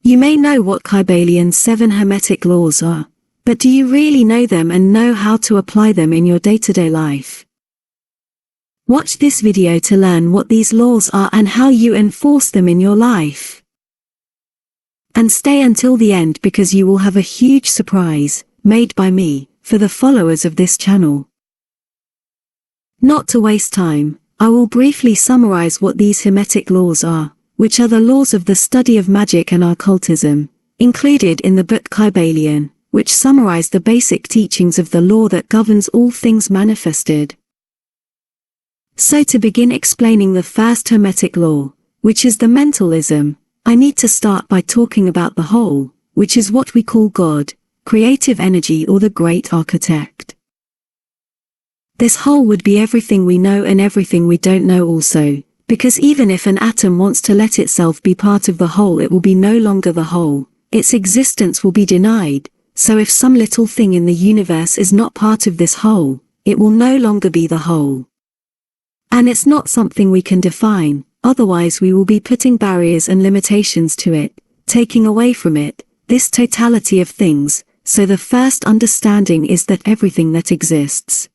You may know what Kybalion's 7 Hermetic Laws are, but do you really know them and know how to apply them in your day-to-day life? Watch this video to learn what these laws are and how you enforce them in your life. And stay until the end because you will have a huge surprise, made by me, for the followers of this channel. Not to waste time, I will briefly summarize what these Hermetic Laws are, which are the laws of the study of magic and occultism, included in the book Kybalion, which summarize the basic teachings of the law that governs all things manifested. So to begin explaining the first Hermetic Law, which is the mentalism, I need to start by talking about the whole, which is what we call God, creative energy or the great architect. This whole would be everything we know and everything we don't know also, because even if an atom wants to let itself be part of the whole, it will be no longer the whole, its existence will be denied, so if some little thing in the universe is not part of this whole, it will no longer be the whole. And it's not something we can define, otherwise we will be putting barriers and limitations to it, taking away from it, this totality of things, so the first understanding is that everything that exists,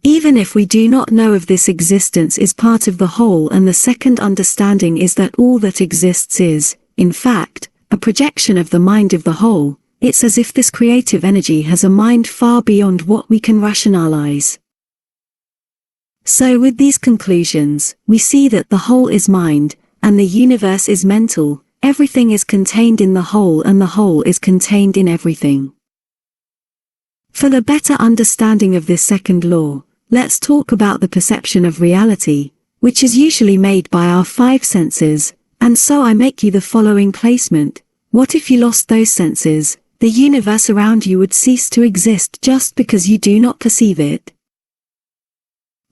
even if we do not know of this existence, is part of the whole, and the second understanding is that all that exists is, in fact, a projection of the mind of the whole. It's as if this creative energy has a mind far beyond what we can rationalize. So with these conclusions, we see that the whole is mind, and the universe is mental, everything is contained in the whole and the whole is contained in everything. For the better understanding of this second law, let's talk about the perception of reality, which is usually made by our 5 senses, and so I make you the following placement. What if you lost those senses? The universe around you would cease to exist just because you do not perceive it.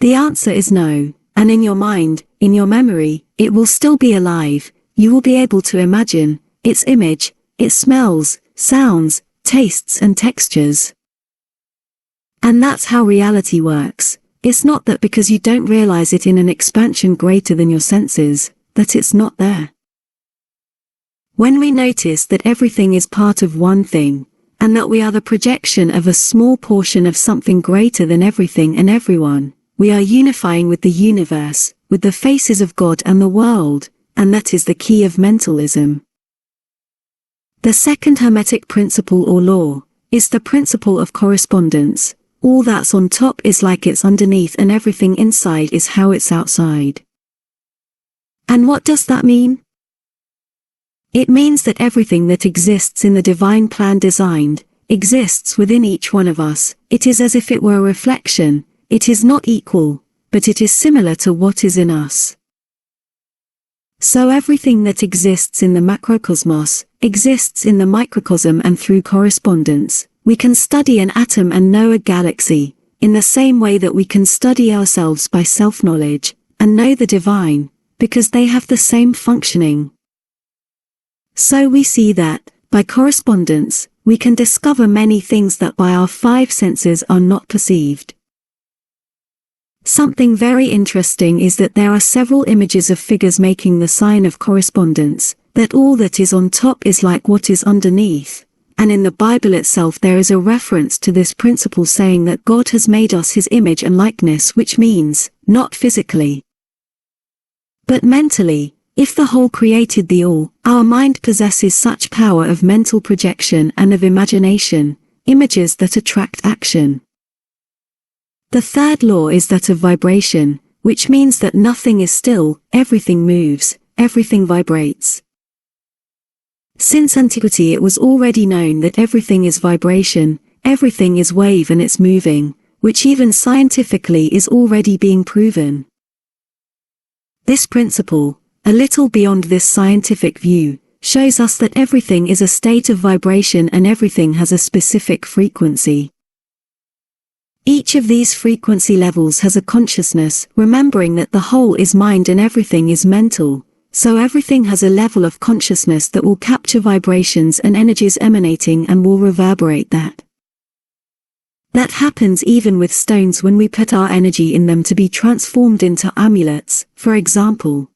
The answer is no, and in your mind, in your memory, it will still be alive. You will be able to imagine its image, its smells, sounds, tastes and textures. And that's how reality works. It's not that because you don't realize it in an expansion greater than your senses, that it's not there. When we notice that everything is part of one thing, and that we are the projection of a small portion of something greater than everything and everyone, we are unifying with the universe, with the faces of God and the world, and that is the key of mentalism. The second Hermetic principle or law, is the principle of correspondence. All that's on top is like it's underneath and everything inside is how it's outside. And what does that mean? It means that everything that exists in the divine plan designed, exists within each one of us. It is as if it were a reflection. It is not equal, but it is similar to what is in us. So everything that exists in the macrocosmos, exists in the microcosm, and through correspondence, we can study an atom and know a galaxy, in the same way that we can study ourselves by self-knowledge, and know the divine, because they have the same functioning. So we see that, by correspondence, we can discover many things that by our 5 senses are not perceived. Something very interesting is that there are several images of figures making the sign of correspondence, that all that is on top is like what is underneath, and in the Bible itself there is a reference to this principle saying that God has made us his image and likeness, which means, not physically, but mentally. If the whole created the all, our mind possesses such power of mental projection and of imagination, images that attract action. The third law is that of vibration, which means that nothing is still, everything moves, everything vibrates. Since antiquity it was already known that everything is vibration, everything is wave and it's moving, which even scientifically is already being proven. This principle, a little beyond this scientific view, shows us that everything is a state of vibration and everything has a specific frequency. Each of these frequency levels has a consciousness, remembering that the whole is mind and everything is mental, so everything has a level of consciousness that will capture vibrations and energies emanating and will reverberate that. That happens even with stones when we put our energy in them to be transformed into amulets, for example.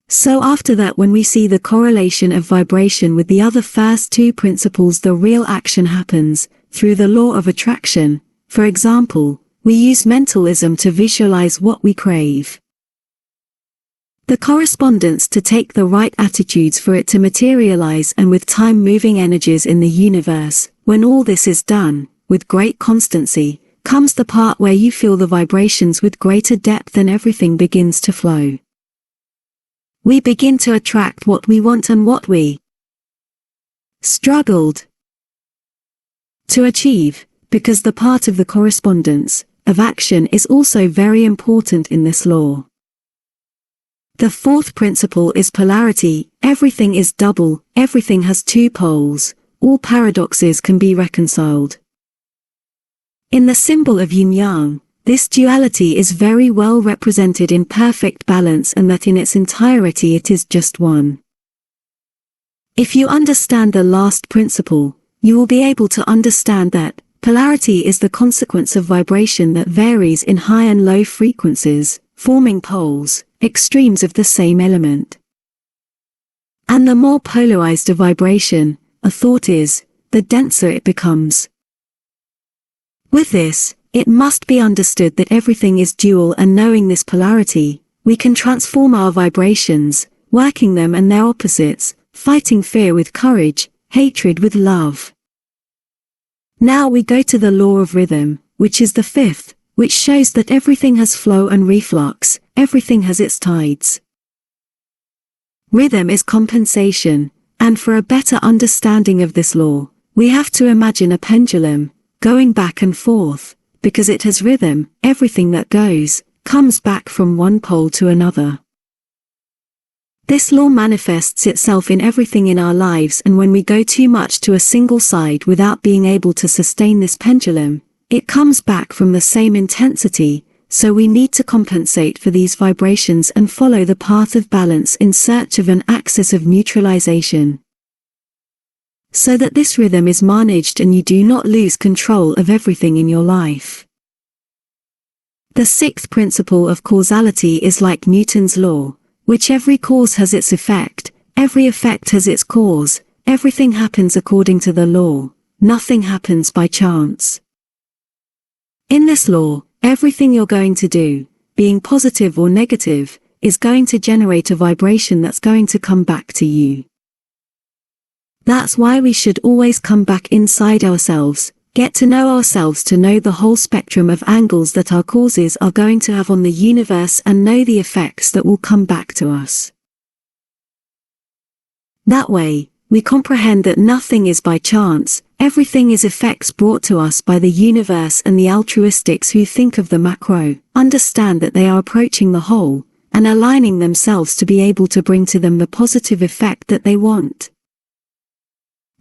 So after that, when we see the correlation of vibration with the other first two principles, the real action happens, through the law of attraction. For example, we use mentalism to visualize what we crave. The correspondence to take the right attitudes for it to materialize, and with time moving energies in the universe. When all this is done, with great constancy, comes the part where you feel the vibrations with greater depth and everything begins to flow. We begin to attract what we want and what we struggled to achieve, because the part of the correspondence, of action, is also very important in this law. The fourth principle is polarity. Everything is double, everything has two poles, all paradoxes can be reconciled. In the symbol of yin-yang, this duality is very well represented in perfect balance, and that in its entirety it is just one. If you understand the last principle, you will be able to understand that polarity is the consequence of vibration that varies in high and low frequencies, forming poles, extremes of the same element. And the more polarized a vibration, a thought is, the denser it becomes. With this, it must be understood that everything is dual, and knowing this polarity, we can transform our vibrations, working them and their opposites, fighting fear with courage, hatred with love. Now we go to the law of rhythm, which is the fifth, which shows that everything has flow and reflux, everything has its tides. Rhythm is compensation, and for a better understanding of this law, we have to imagine a pendulum, going back and forth, because it has rhythm. Everything that goes, comes back from one pole to another. This law manifests itself in everything in our lives, and when we go too much to a single side without being able to sustain this pendulum, it comes back from the same intensity, so we need to compensate for these vibrations and follow the path of balance in search of an axis of neutralization, so that this rhythm is managed and you do not lose control of everything in your life. The sixth principle of causality is like Newton's law, which every cause has its effect, every effect has its cause, everything happens according to the law, nothing happens by chance. In this law, everything you're going to do, being positive or negative, is going to generate a vibration that's going to come back to you. That's why we should always come back inside ourselves, get to know ourselves, to know the whole spectrum of angles that our causes are going to have on the universe, and know the effects that will come back to us. That way, we comprehend that nothing is by chance, everything is effects brought to us by the universe, and the altruistics who think of the macro, understand that they are approaching the whole, and aligning themselves to be able to bring to them the positive effect that they want.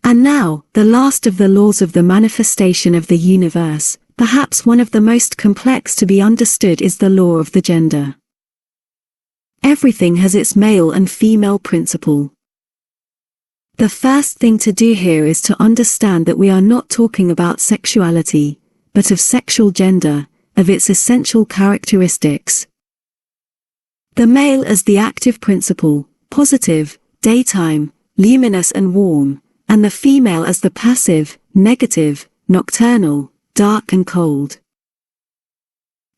And now, the last of the laws of the manifestation of the universe, perhaps one of the most complex to be understood, is the law of the gender. Everything has its male and female principle. The first thing to do here is to understand that we are not talking about sexuality, but of sexual gender, of its essential characteristics. The male as the active principle, positive, daytime, luminous and warm, and the female as the passive, negative, nocturnal, dark and cold.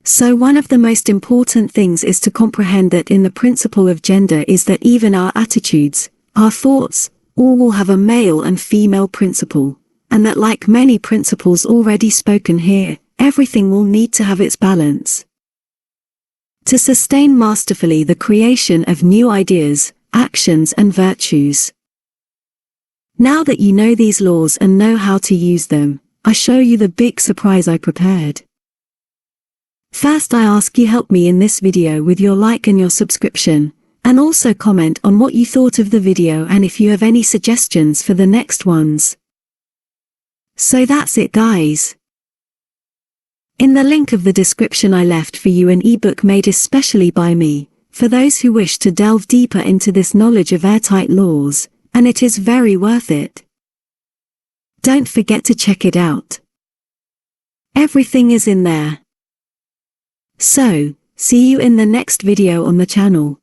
So one of the most important things is to comprehend that in the principle of gender is that even our attitudes, our thoughts, all will have a male and female principle, and that like many principles already spoken here, everything will need to have its balance. To sustain masterfully the creation of new ideas, actions and virtues. Now that you know these laws and know how to use them, I show you the big surprise I prepared. First, I ask you help me in this video with your like and your subscription, and also comment on what you thought of the video and if you have any suggestions for the next ones. So that's it, guys. In the link of the description I left for you an ebook made especially by me, for those who wish to delve deeper into this knowledge of airtight laws, and it is very worth it. Don't forget to check it out. Everything is in there. So, see you in the next video on the channel.